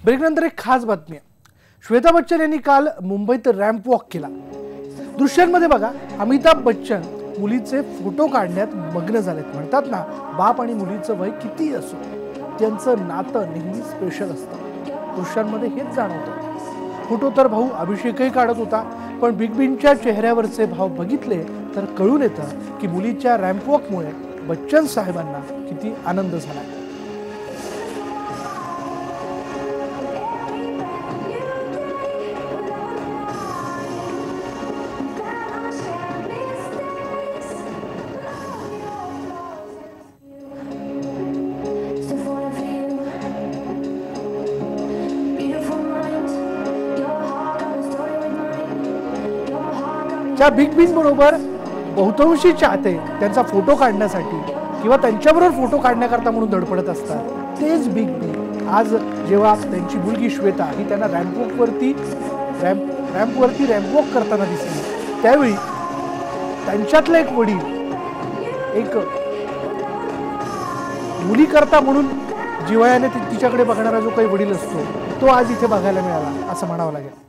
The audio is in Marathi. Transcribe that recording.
ब्रेकनंतर एक खास बातमी आहे। श्वेता बच्चन यांनी काल मुंबईत रॅम्प वॉक केला। दृश्यांमध्ये बघा, अमिताभ बच्चन मुलीचे फोटो काढण्यात मग्न झालेत। म्हणतात ना, बाप आणि मुलीचं वय किती असो, त्यांचं नातं नेहमी स्पेशल असतं। दृश्यांमध्ये हेच जाणवतं। फोटो तर भाऊ अभिषेकही काढत होता, पण बिग बींच्या चेहऱ्यावरचे भाव बघितले तर कळून येतं की मुलीच्या रॅम्प वॉकमुळे बच्चन साहेबांना किती आनंद झाला। त्या बिग बीन बरोबर बहुतांशी चाहते त्यांचा फोटो काढण्यासाठी किंवा त्यांच्याबरोबर फोटो काढण्याकरता म्हणून धडपडत असतात। तेच बिग बी आज जेव्हा त्यांची मुलगी श्वेता ही त्यांना रॅम्पवॉकवरती रॅम्पवॉक करताना दिसली, त्यावेळी त्यांच्यातला एक वडील, एक मुलीकरता म्हणून जिव्हाळ्याने तिच्याकडे बघणारा जो काही वडील असतो, तो आज इथे बघायला मिळाला असं म्हणावं लागेल।